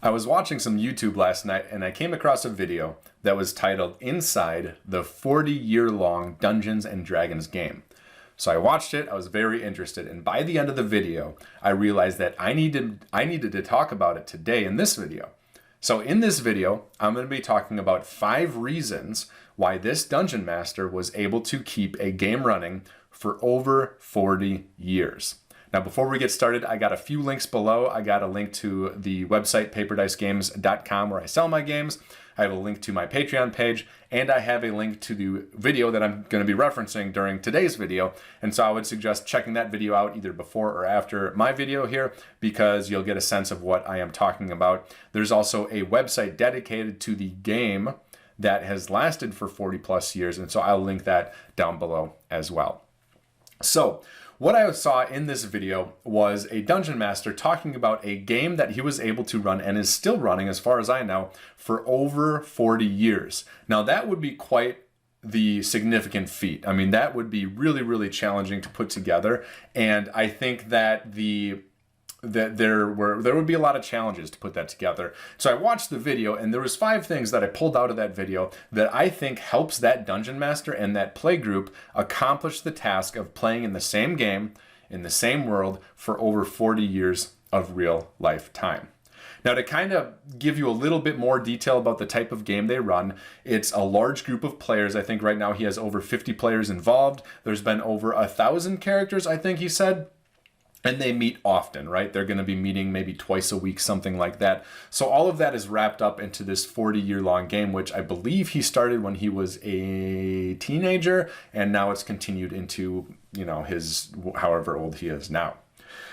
I was watching some YouTube last night and I came across a video that was titled Inside the 40-Year-Long Dungeons and Dragons Game. So I watched it, I was very interested, and by the end of the video, I realized that I needed to talk about it today in this video. So in this video, I'm going to be talking about 5 reasons why this Dungeon Master was able to keep a game running for over 40 years. Now, before we get started, I got a few links below. I got a link to the website paperdicegames.com where I sell my games. I have a link to my Patreon page, and I have a link to the video that I'm going to be referencing during today's video. And so I would suggest checking that video out either before or after my video here, because you'll get a sense of what I am talking about. There's also a website dedicated to the game that has lasted for 40 plus years, and so I'll link that down below as well. So what I saw in this video was a Dungeon Master talking about a game that he was able to run and is still running, as far as I know, for over 40 years. Now that would be quite the significant feat. I mean, that would be really, really challenging to put together. And I think that there would be a lot of challenges to put that together. So I watched the video, and there was 5 things that I pulled out of that video that I think helps that Dungeon Master and that play group accomplish the task of playing in the same game, in the same world, for over 40 years of real life time. Now, to kind of give you a little bit more detail about the type of game they run, it's a large group of players. I think right now he has over 50 players involved. There's been over 1,000 characters, I think he said. And they meet often, right? They're going to be meeting maybe twice a week, something like that. So all of that is wrapped up into this 40-year-long game, which I believe he started when he was a teenager, and now it's continued into, his however old he is now.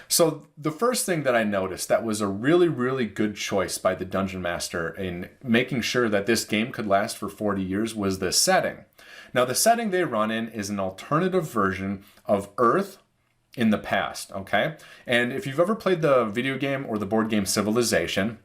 So the first thing that I noticed that was a really, really good choice by the Dungeon Master in making sure that this game could last for 40 years was the setting. Now, the setting they run in is an alternative version of Earth in the past, okay? And if you've ever played the video game or the board game Civilization,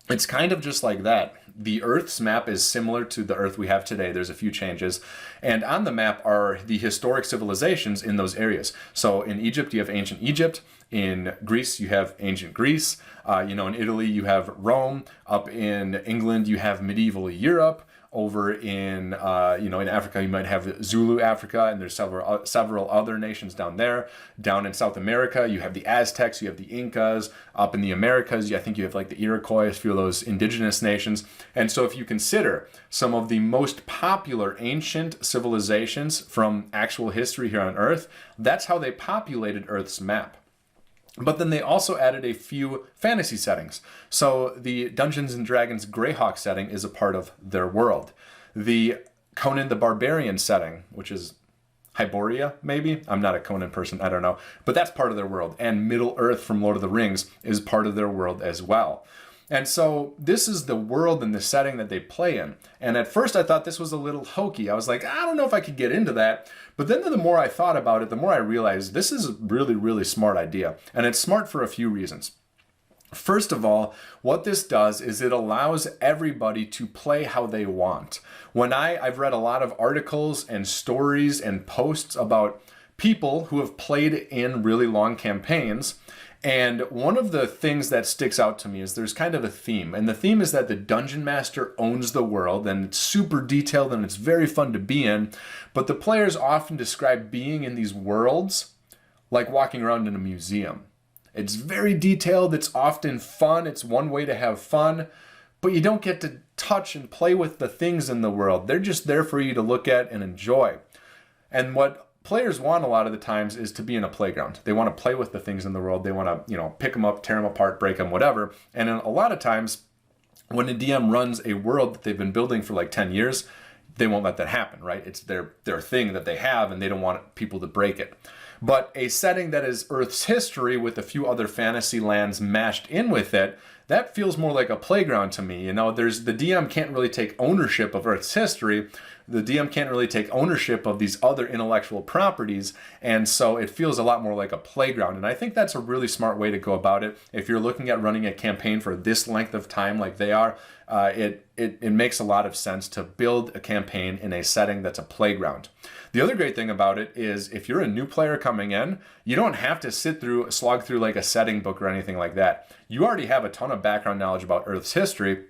it's kind of just like that. The Earth's map is similar to the Earth we have today. There's a few changes. And on the map are the historic civilizations in those areas. So in Egypt, you have ancient Egypt. In Greece, you have ancient Greece. In Italy, you have Rome. Up in England, you have medieval Europe. Over in in Africa, you might have Zulu Africa, and there's several other nations down there. Down in South America, you have the Aztecs, you have the Incas. Up in the Americas, I think you have like the Iroquois, a few of those indigenous nations. And so if you consider some of the most popular ancient civilizations from actual history here on Earth, that's how they populated Earth's map. But then they also added a few fantasy settings. So the Dungeons and Dragons Greyhawk setting is a part of their world. The Conan the Barbarian setting, which is Hyboria, maybe? I'm not a Conan person, I don't know. But that's part of their world. And Middle Earth from Lord of the Rings is part of their world as well. And so this is the world and the setting that they play in. And at first I thought this was a little hokey. I was like, I don't know if I could get into that. But then the more I thought about it, the more I realized this is a really, really smart idea. And it's smart for a few reasons. First of all, what this does is it allows everybody to play how they want. When I've read a lot of articles and stories and posts about people who have played in really long campaigns, and one of the things that sticks out to me is there's kind of a theme. And the theme is that the Dungeon Master owns the world, and it's super detailed and it's very fun to be in. But the players often describe being in these worlds like walking around in a museum. It's very detailed, it's often fun, it's one way to have fun, but you don't get to touch and play with the things in the world. They're just there for you to look at and enjoy. And what players want a lot of the times is to be in a playground. They want to play with the things in the world. They want to, pick them up, tear them apart, break them, whatever. And a lot of times when a DM runs a world that they've been building for like 10 years, they won't let that happen, right? It's their thing that they have, and they don't want people to break it. But a setting that is Earth's history with a few other fantasy lands mashed in with it, that feels more like a playground to me. The DM can't really take ownership of Earth's history. the DM can't really take ownership of these other intellectual properties, and so it feels a lot more like a playground. And I think that's a really smart way to go about it. If you're looking at running a campaign for this length of time like they are, it makes a lot of sense to build a campaign in a setting that's a playground. The other great thing about it is if you're a new player coming in, you don't have to slog through like a setting book or anything like that. You already have a ton of background knowledge about Earth's history,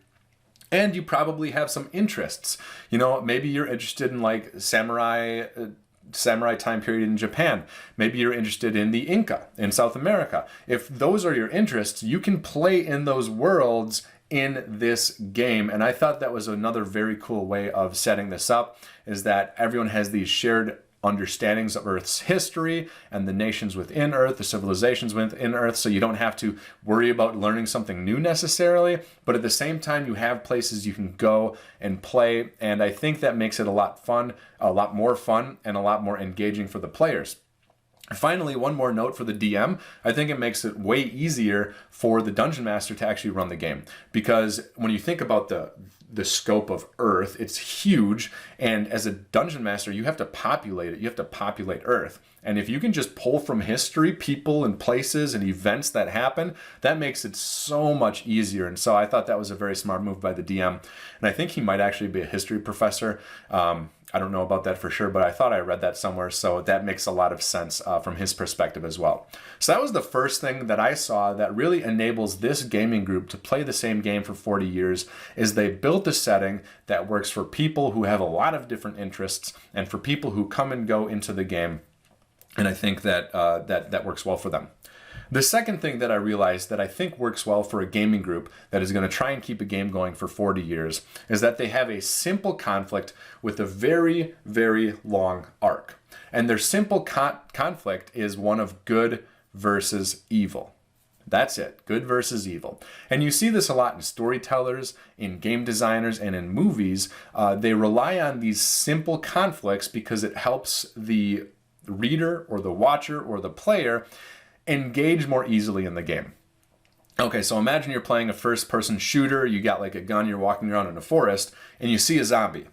and you probably have some interests. You know, maybe you're interested in like samurai time period in Japan. Maybe you're interested in the Inca in South America. If those are your interests, you can play in those worlds in this game. And I thought that was another very cool way of setting this up, is that everyone has these shared understandings of Earth's history and the nations within Earth, the civilizations within Earth, so you don't have to worry about learning something new necessarily, but at the same time you have places you can go and play, and I think that makes it a lot more fun, and a lot more engaging for the players. Finally, one more note for the DM. I think it makes it way easier for the Dungeon Master to actually run the game, because when you think about the scope of Earth, it's huge, and as a Dungeon Master, you have to populate it. You have to populate Earth. And if you can just pull from history, people and places and events that happen, that makes it so much easier. And so I thought that was a very smart move by the DM. And I think he might actually be a history professor. I don't know about that for sure, but I thought I read that somewhere, so that makes a lot of sense from his perspective as well. So that was the first thing that I saw that really enables this gaming group to play the same game for 40 years, is they built a setting that works for people who have a lot of different interests and for people who come and go into the game, and I think that that works well for them. The second thing that I realized that I think works well for a gaming group that is going to try and keep a game going for 40 years is that they have a simple conflict with a very, very long arc. And their simple conflict is one of good versus evil. That's it, good versus evil. And you see this a lot in storytellers, in game designers, and in movies. They rely on these simple conflicts because it helps the reader or the watcher or the player engage more easily in the game. Okay, so imagine you're playing a first-person shooter, you got like a gun, you're walking around in a forest, and you see a zombie.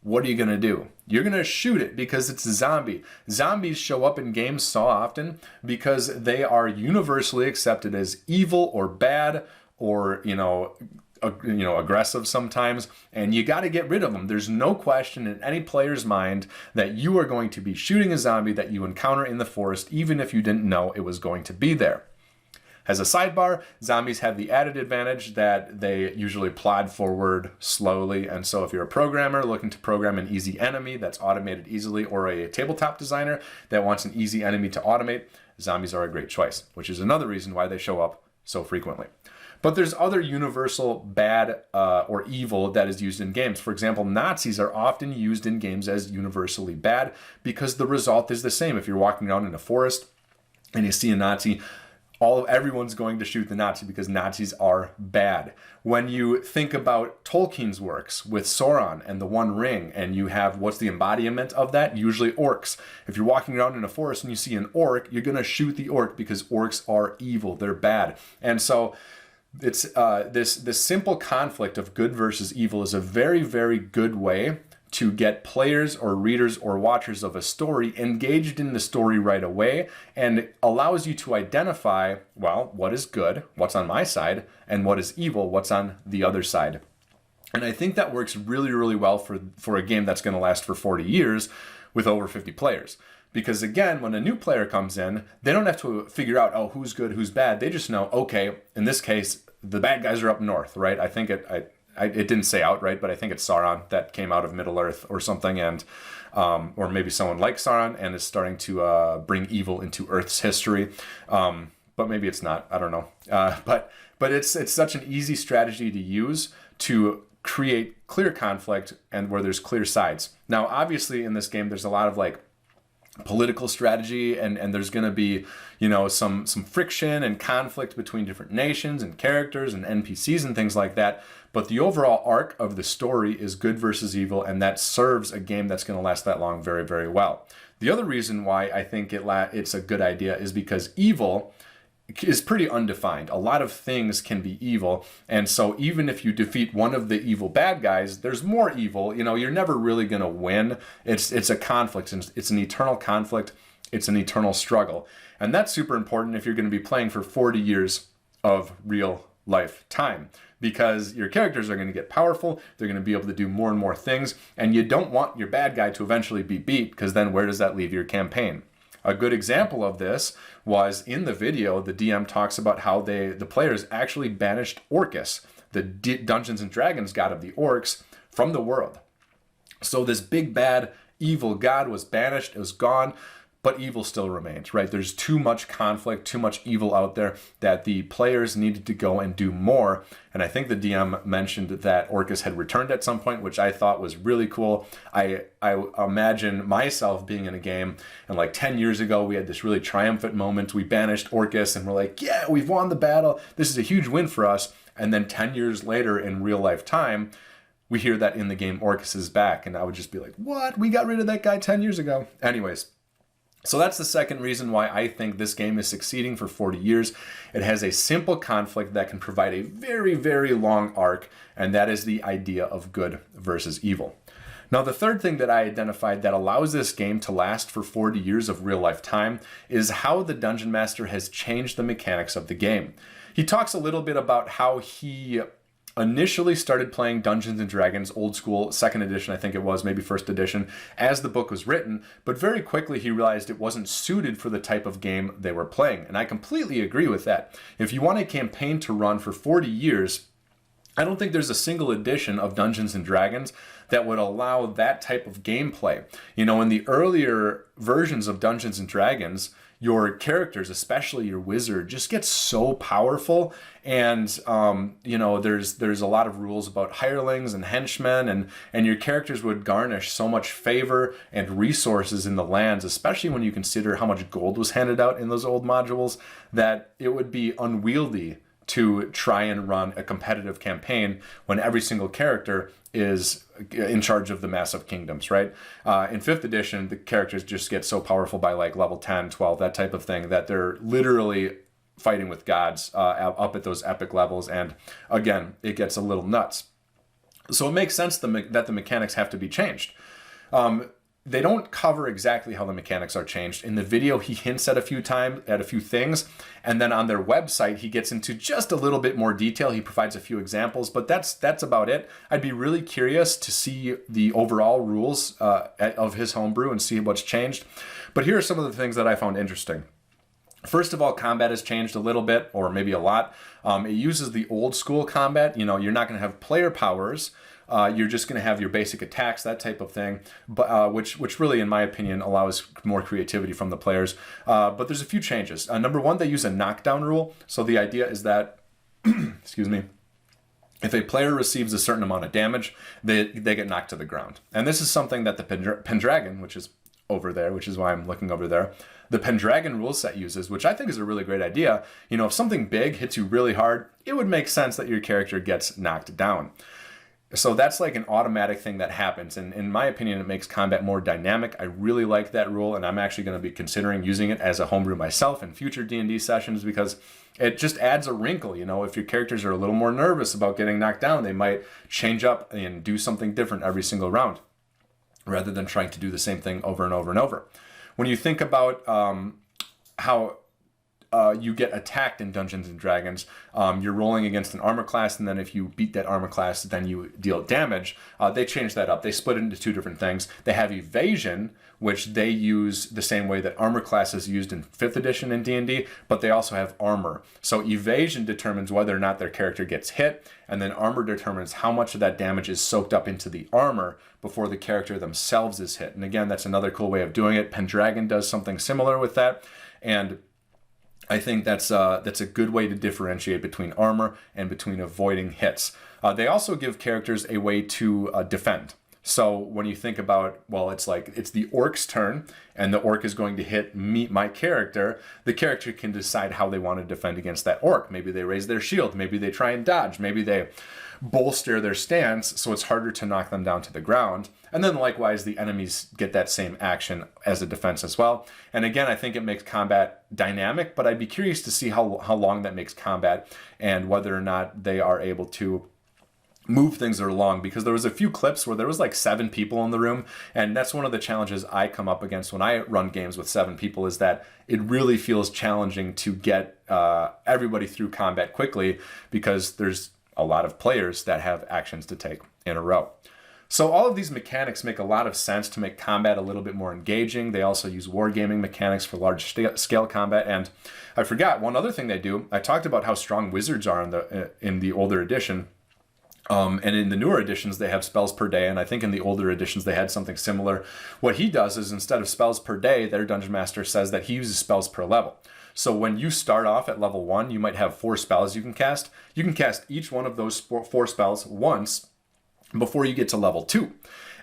What are you gonna do? You're gonna shoot it because it's a zombie. Zombies show up in games so often because they are universally accepted as evil or bad or, aggressive sometimes, and you got to get rid of them. There's no question in any player's mind that you are going to be shooting a zombie that you encounter in the forest, even if you didn't know it was going to be there. As a sidebar, zombies have the added advantage that they usually plod forward slowly, and so if you're a programmer looking to program an easy enemy that's automated easily, or a tabletop designer that wants an easy enemy to automate, zombies are a great choice, which is another reason why they show up so frequently. But there's other universal bad or evil that is used in games. For example, Nazis are often used in games as universally bad because the result is the same. If you're walking around in a forest and you see a Nazi, everyone's going to shoot the Nazi because Nazis are bad. When you think about Tolkien's works with Sauron and the One Ring, and you have what's the embodiment of that? Usually orcs. If you're walking around in a forest and you see an orc, you're going to shoot the orc because orcs are evil. They're bad. And so it's this simple conflict of good versus evil is a very, very good way to get players or readers or watchers of a story engaged in the story right away, and allows you to identify, well, what is good, what's on my side, and what is evil, what's on the other side. And I think that works really, really well for a game that's going to last for 40 years with over 50 players. Because again, when a new player comes in, they don't have to figure out, oh, who's good, who's bad. They just know, okay, in this case, the bad guys are up north, right? I think it didn't say outright, but I think it's Sauron that came out of Middle-earth or something, and or maybe someone like Sauron and is starting to bring evil into Earth's history. But maybe it's not. I don't know. But it's such an easy strategy to use to create clear conflict and where there's clear sides. Now, obviously, in this game, there's a lot of like political strategy, and there's going to be some friction and conflict between different nations and characters and NPCs and things like that, but the overall arc of the story is good versus evil, and that serves a game that's going to last that long very, very well. The other reason why I think it's a good idea is because evil is pretty undefined. A lot of things can be evil, and so even if you defeat one of the evil bad guys, there's more evil. You're never really going to win. It's a conflict, and it's an eternal conflict. It's an eternal struggle, and that's super important if you're going to be playing for 40 years of real life time, because your characters are going to get powerful. They're going to be able to do more and more things, and you don't want your bad guy to eventually be beat, because then where does that leave your campaign? A good example of this was in the video. The DM talks about how the players actually banished Orcus, the Dungeons and Dragons god of the orcs, from the world. So this big bad evil god was banished, it was gone, but evil still remains, right? There's too much conflict, too much evil out there that the players needed to go and do more. And I think the DM mentioned that Orcus had returned at some point, which I thought was really cool. I imagine myself being in a game, and like 10 years ago, we had this really triumphant moment. We banished Orcus and we're like, yeah, we've won the battle. This is a huge win for us. And then 10 years later in real life time, we hear that in the game Orcus is back. And I would just be like, what? We got rid of that guy 10 years ago. Anyways. So that's the second reason why I think this game is succeeding for 40 years. It has a simple conflict that can provide a very, very long arc, and that is the idea of good versus evil. Now, the third thing that I identified that allows this game to last for 40 years of real life time is how the Dungeon Master has changed the mechanics of the game. He talks a little bit about how he initially started playing Dungeons and Dragons old school, second edition, I think it was, maybe first edition, as the book was written, but very quickly he realized it wasn't suited for the type of game they were playing. And I completely agree with that. If you want a campaign to run for 40 years, I don't think there's a single edition of Dungeons and Dragons that would allow that type of gameplay. In the earlier versions of Dungeons and Dragons, your characters, especially your wizard, just gets so powerful, and there's a lot of rules about hirelings and henchmen, and your characters would garnish so much favor and resources in the lands, especially when you consider how much gold was handed out in those old modules, that it would be unwieldy to try and run a competitive campaign when every single character is in charge of the massive kingdoms, right? In 5th edition, the characters just get so powerful by like level 10, 12, that type of thing, that they're literally fighting with gods up at those epic levels. And again, it gets a little nuts. So it makes sense that the mechanics have to be changed. They don't cover exactly how the mechanics are changed. In the video, he hints at a few things, and then on their website, he gets into just a little bit more detail. He provides a few examples, but that's about it. I'd be really curious to see the overall rules of his homebrew and see what's changed. But here are some of the things that I found interesting. First of all, combat has changed a little bit, or maybe a lot. It uses the old school combat. You're not going to have player powers. You're just going to have your basic attacks, that type of thing, but which really, in my opinion, allows more creativity from the players. But there's a few changes. Number one, they use a knockdown rule. So the idea is that, excuse me, if a player receives a certain amount of damage, they get knocked to the ground. And this is something that the Pendragon, which is over there, which is why I'm looking over there, the Pendragon rule set uses, which I think is a really great idea. If something big hits you really hard, it would make sense that your character gets knocked down. So that's like an automatic thing that happens. And in my opinion, it makes combat more dynamic. I really like that rule, and I'm actually going to be considering using it as a homebrew myself in future D&D sessions, because it just adds a wrinkle. If your characters are a little more nervous about getting knocked down, they might change up and do something different every single round, rather than trying to do the same thing over and over and over. When you think about how you get attacked in Dungeons and Dragons, you're rolling against an armor class, and then if you beat that armor class, then you deal damage. They changed that up. They split it into two different things. They have evasion, which they use the same way that armor class is used in 5th edition in D&D, but they also have armor. So evasion determines whether or not their character gets hit, and then armor determines how much of that damage is soaked up into the armor before the character themselves is hit. And again, that's another cool way of doing it. Pendragon does something similar with that, and I think that's a good way to differentiate between armor and between avoiding hits. They also give characters a way to defend. So when you think about, it's the orc's turn, and the orc is going to hit my character, the character can decide how they want to defend against that orc. Maybe they raise their shield, maybe they try and dodge, maybe they bolster their stance so it's harder to knock them down to the ground. And then likewise, the enemies get that same action as a defense as well. And again, I think it makes combat dynamic, but I'd be curious to see how long that makes combat and whether or not they are able to move things along, because there was a few clips where there was like 7 people in the room, and that's one of the challenges I come up against when I run games with 7 people, is that it really feels challenging to get everybody through combat quickly because there's a lot of players that have actions to take in a row. So all of these mechanics make a lot of sense to make combat a little bit more engaging. They also use wargaming mechanics for large scale combat. And I forgot one other thing they do. I talked about how strong wizards are in the older edition. And in the newer editions, they have spells per day, and I think in the older editions they had something similar. What he does is, instead of spells per day, their Dungeon Master says that he uses spells per level. So when you start off at level 1, you might have 4 spells you can cast. You can cast each one of those 4 spells once before you get to level 2.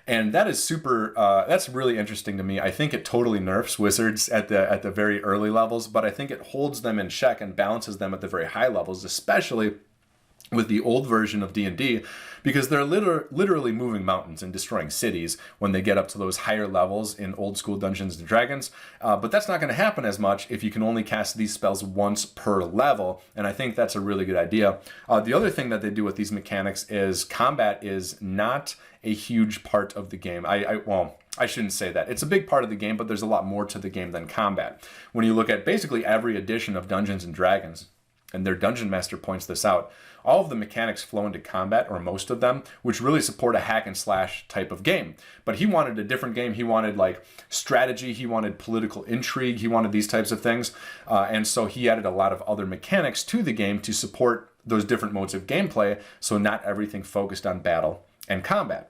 And that is super, that's really interesting to me. I think it totally nerfs wizards at the very early levels, but I think it holds them in check and balances them at the very high levels, especially with the old version of D&D, because they're literally moving mountains and destroying cities when they get up to those higher levels in old school Dungeons and Dragons. But that's not going to happen as much if you can only cast these spells once per level, and I think that's a really good idea. The other thing that they do with these mechanics is combat is not a huge part of the game. Well, I shouldn't say that. It's a big part of the game, but there's a lot more to the game than combat. When you look at basically every edition of Dungeons and Dragons, and their Dungeon Master points this out, all of the mechanics flow into combat, or most of them, which really support a hack and slash type of game. But he wanted a different game. He wanted like strategy, he wanted political intrigue, he wanted these types of things. And so he added a lot of other mechanics to the game to support those different modes of gameplay, so not everything focused on battle and combat.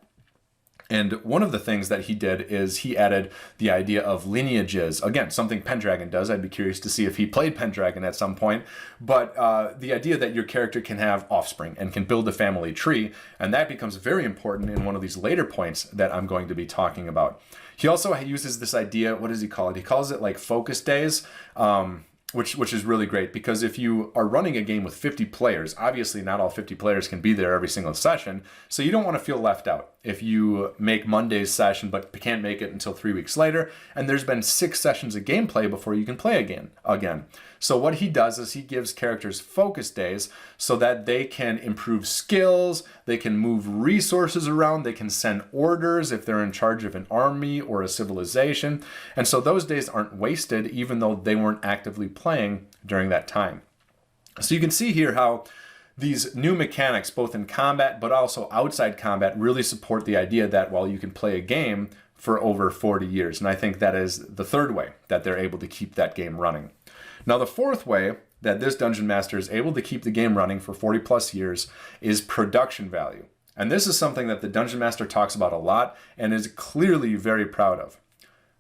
And one of the things that he did is he added the idea of lineages. Again, something Pendragon does. I'd be curious to see if he played Pendragon at some point. But the idea that your character can have offspring and can build a family tree. And that becomes very important in one of these later points that I'm going to be talking about. He also uses this idea, what does he call it? He calls it like focus days. Which is really great, because if you are running a game with 50 players, obviously not all 50 players can be there every single session, so you don't want to feel left out. If you make Monday's session but can't make it until 3 weeks later, and there's been 6 sessions of gameplay before you can play again. So what he does is he gives characters focus days so that they can improve skills, they can move resources around, they can send orders if they're in charge of an army or a civilization. And so those days aren't wasted, even though they weren't actively playing during that time. So you can see here how these new mechanics, both in combat but also outside combat, really support the idea that, well, you can play a game for over 40 years. And I think that is the third way that they're able to keep that game running. Now, the fourth way that this Dungeon Master is able to keep the game running for 40 plus years is production value. And this is something that the Dungeon Master talks about a lot and is clearly very proud of.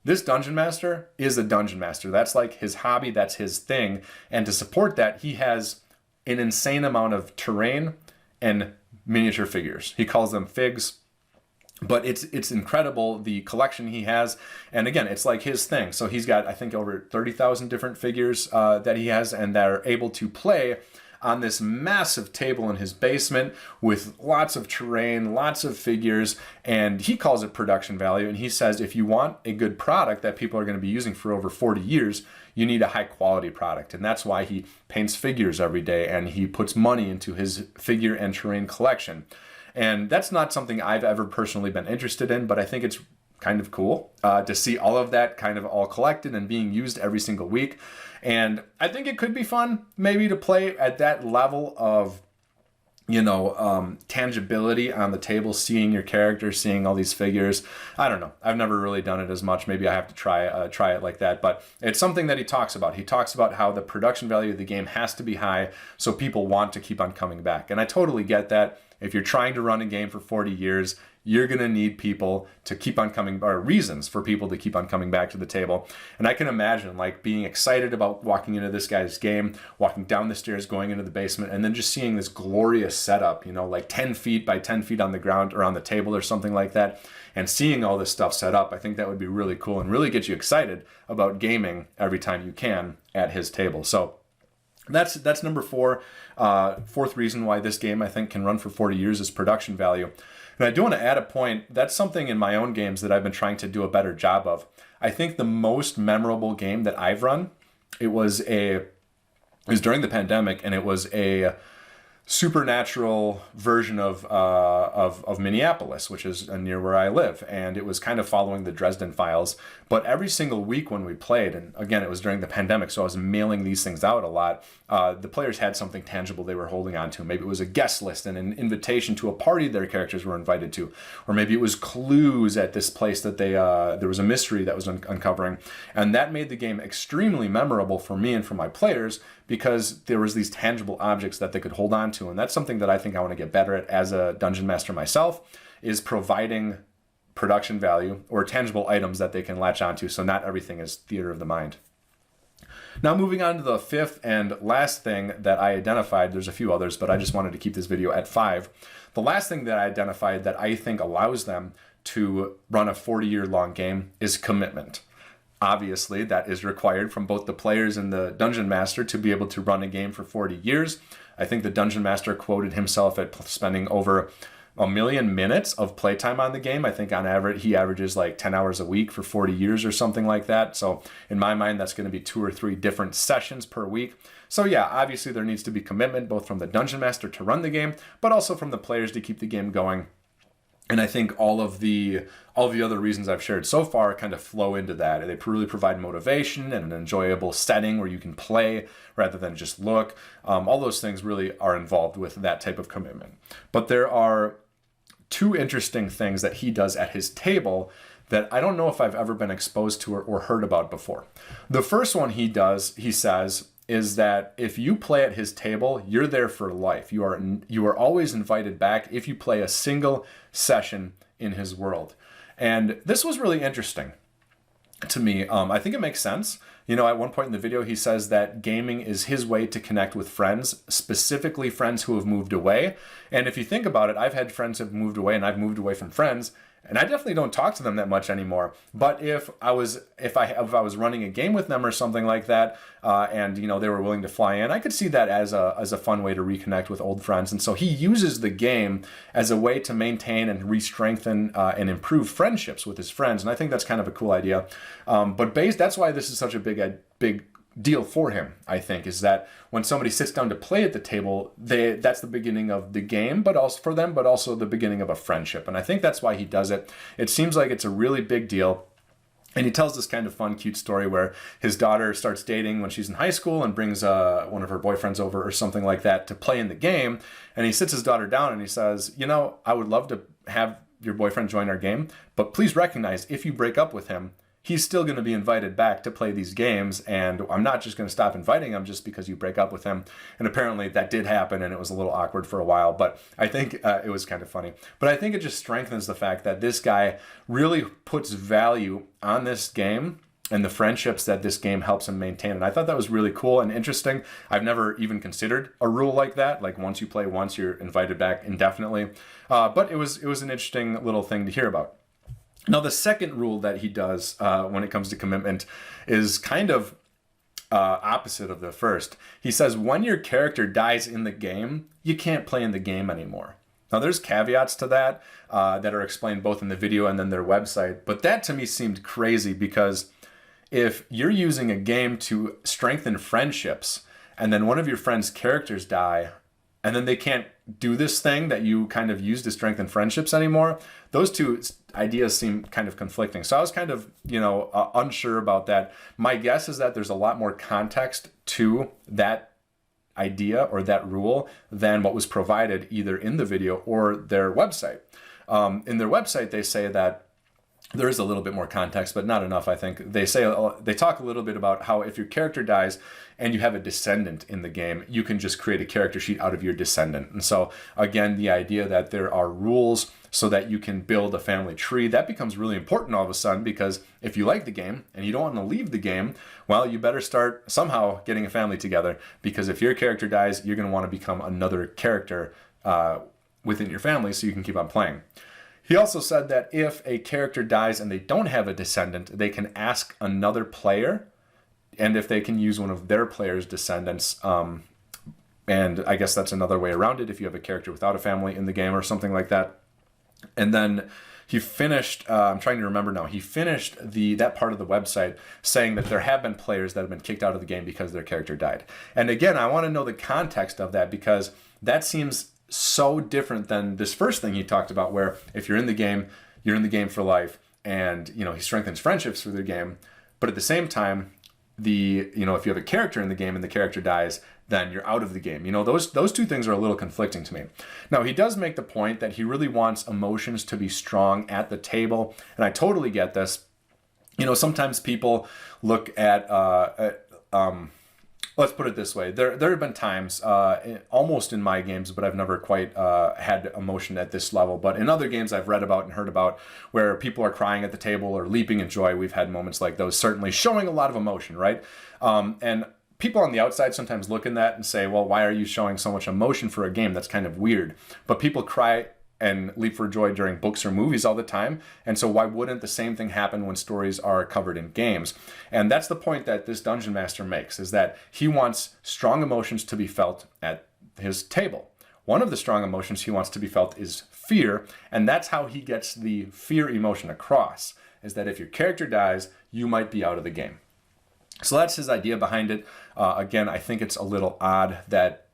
This Dungeon Master is a Dungeon Master. That's like his hobby, that's his thing. And to support that, he has an insane amount of terrain and miniature figures. He calls them figs. But it's incredible, the collection he has. And again, it's like his thing. So he's got, I think, over 30,000 different figures that he has, and that are able to play on this massive table in his basement with lots of terrain, lots of figures, and he calls it production value. And he says, if you want a good product that people are going to be using for over 40 years, you need a high quality product. And that's why he paints figures every day, and he puts money into his figure and terrain collection. And that's not something I've ever personally been interested in, but I think it's kind of cool to see all of that kind of all collected and being used every single week. And I think it could be fun maybe to play at that level of, tangibility on the table, seeing your character, seeing all these figures. I don't know. I've never really done it as much. Maybe I have to try it like that. But it's something that he talks about. He talks about how the production value of the game has to be high so people want to keep on coming back. And I totally get that. If you're trying to run a game for 40 years, you're going to need people to keep on coming, or reasons for people to keep on coming back to the table. And I can imagine like being excited about walking into this guy's game, walking down the stairs, going into the basement, and then just seeing this glorious setup, like 10 feet by 10 feet on the ground or on the table or something like that, and seeing all this stuff set up. I think that would be really cool and really get you excited about gaming every time you can at his table. So That's number four. Fourth reason why this game I think can run for 40 years is production value. And I do want to add a point. That's something in my own games that I've been trying to do a better job of. I think the most memorable game that I've run, it was during the pandemic, and it was a supernatural version of Minneapolis, which is near where I live, and it was kind of following the Dresden Files. But every single week when we played, and again it was during the pandemic, so I was mailing these things out a lot. The players had something tangible they were holding on to. Maybe it was a guest list and an invitation to a party their characters were invited to, or maybe it was clues at this place that there was a mystery that was uncovering, and that made the game extremely memorable for me and for my players, because there was these tangible objects that they could hold on to. And that's something that I think I want to get better at as a dungeon master myself, is providing production value or tangible items that they can latch onto, so not everything is theater of the mind. Now moving on to the fifth and last thing that I identified, there's a few others, but I just wanted to keep this video at 5. The last thing that I identified that I think allows them to run a 40-year-long game is commitment. Obviously, that is required from both the players and the dungeon master to be able to run a game for 40 years. I think the dungeon master quoted himself at spending over 1 million minutes of playtime on the game. I think on average, he averages like 10 hours a week for 40 years or something like that. So in my mind, that's going to be 2 or 3 different sessions per week. So yeah, obviously there needs to be commitment both from the dungeon master to run the game, but also from the players to keep the game going. And I think all of the other reasons I've shared so far kind of flow into that. They really provide motivation and an enjoyable setting where you can play rather than just look. All those things really are involved with that type of commitment. But there are 2 interesting things that he does at his table that I don't know if I've ever been exposed to or heard about before. The first one he says, is that if you play at his table, you're there for life. You are always invited back if you play a single session in his world. And this was really interesting to me. I think it makes sense. You know, at one point in the video, he says that gaming is his way to connect with friends, specifically friends who have moved away. And if you think about it, I've had friends who have moved away, and I've moved away from friends, and I definitely don't talk to them that much anymore. But if I was running a game with them or something like that, and you know they were willing to fly in, I could see that as a fun way to reconnect with old friends. And so he uses the game as a way to maintain and re-strengthen and improve friendships with his friends. And I think that's kind of a cool idea. But that's why this is such a big deal for him, I think, is that when somebody sits down to play at the table, that's the beginning of the game, but also for them, but also the beginning of a friendship. And I think that's why he does it. It seems like it's a really big deal. And he tells this kind of fun, cute story where his daughter starts dating when she's in high school and brings one of her boyfriends over or something like that to play in the game. And he sits his daughter down and he says, you know, I would love to have your boyfriend join our game, but please recognize if you break up with him, he's still going to be invited back to play these games, and I'm not just going to stop inviting him just because you break up with him. And apparently that did happen, and it was a little awkward for a while, but I think it was kind of funny. But I think it just strengthens the fact that this guy really puts value on this game and the friendships that this game helps him maintain. And I thought that was really cool and interesting. I've never even considered a rule like that. Like once you play once, you're invited back indefinitely. But it was an interesting little thing to hear about. Now, the second rule that he does when it comes to commitment is kind of opposite of the first. He says when your character dies in the game, you can't play in the game anymore. Now, there's caveats to that that are explained both in the video and then their website. But that to me seemed crazy because if you're using a game to strengthen friendships and then one of your friend's characters die and then they can't do this thing that you kind of use to strengthen friendships anymore, those two ideas seem kind of conflicting. So I was kind of, unsure about that. My guess is that there's a lot more context to that idea or that rule than what was provided either in the video or their website. In their website, they say that there is a little bit more context, but not enough, I think. They talk a little bit about how if your character dies and you have a descendant in the game, you can just create a character sheet out of your descendant. And so, again, the idea that there are rules so that you can build a family tree, that becomes really important all of a sudden, because if you like the game and you don't want to leave the game, well, you better start somehow getting a family together, because if your character dies, you're going to want to become another character within your family so you can keep on playing. He also said that if a character dies and they don't have a descendant, they can ask another player and if they can use one of their players' descendants. And I guess that's another way around it if you have a character without a family in the game or something like that. And then he finished, I'm trying to remember now, he finished that part of the website saying that there have been players that have been kicked out of the game because their character died. And again, I want to know the context of that, because that seems so different than this first thing he talked about, where if you're in the game, you're in the game for life, and he strengthens friendships through the game. But at the same time, if you have a character in the game and the character dies, then you're out of the game. Those two things are a little conflicting to me. Now, he does make the point that he really wants emotions to be strong at the table, and I totally get this. Sometimes people look at let's put it this way. There have been times, almost in my games, but I've never quite had emotion at this level. But in other games I've read about and heard about where people are crying at the table or leaping in joy, we've had moments like those, certainly showing a lot of emotion, right? And people on the outside sometimes look at that and say, well, why are you showing so much emotion for a game? That's kind of weird. But people cry and leap for joy during books or movies all the time. And so why wouldn't the same thing happen when stories are covered in games? And that's the point that this Dungeon Master makes, is that he wants strong emotions to be felt at his table. One of the strong emotions he wants to be felt is fear, and that's how he gets the fear emotion across, is that if your character dies, you might be out of the game. So that's his idea behind it. Again, I think it's a little odd that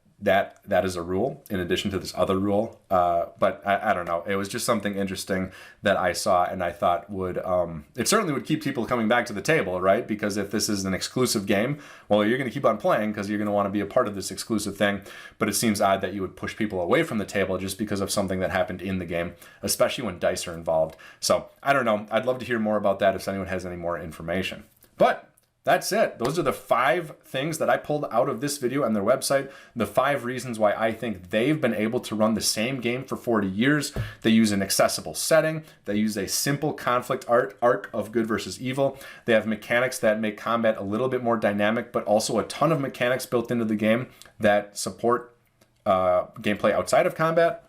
is a rule in addition to this other rule. But I don't know. It was just something interesting that I saw, and I thought it certainly would keep people coming back to the table, right? Because if this is an exclusive game, well, you're going to keep on playing because you're going to want to be a part of this exclusive thing. But it seems odd that you would push people away from the table just because of something that happened in the game, especially when dice are involved. So I don't know. I'd love to hear more about that if anyone has any more information. But that's it. Those are the 5 things that I pulled out of this video and their website. The 5 reasons why I think they've been able to run the same game for 40 years. They use an accessible setting. They use a simple conflict arc of good versus evil. They have mechanics that make combat a little bit more dynamic, but also a ton of mechanics built into the game that support gameplay outside of combat.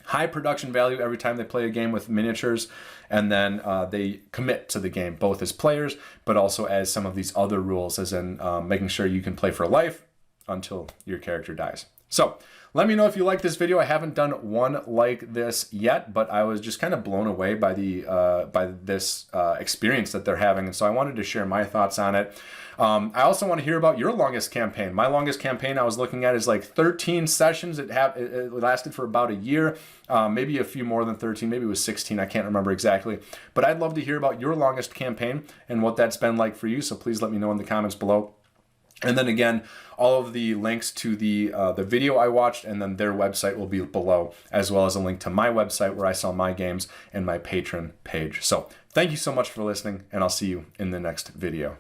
High production value every time they play a game with miniatures, and then they commit to the game, both as players, but also as some of these other rules, as in making sure you can play for life until your character dies. So let me know if you like this video. I haven't done one like this yet, but I was just kind of blown away by this experience that they're having, and so I wanted to share my thoughts on it. I also want to hear about your longest campaign. My longest campaign I was looking at is like 13 sessions. It lasted for about a year, maybe a few more than 13, maybe it was 16, I can't remember exactly. But I'd love to hear about your longest campaign and what that's been like for you, so please let me know in the comments below. And then again, all of the links to the video I watched and then their website will be below, as well as a link to my website where I sell my games and my Patreon page. So thank you so much for listening, and I'll see you in the next video.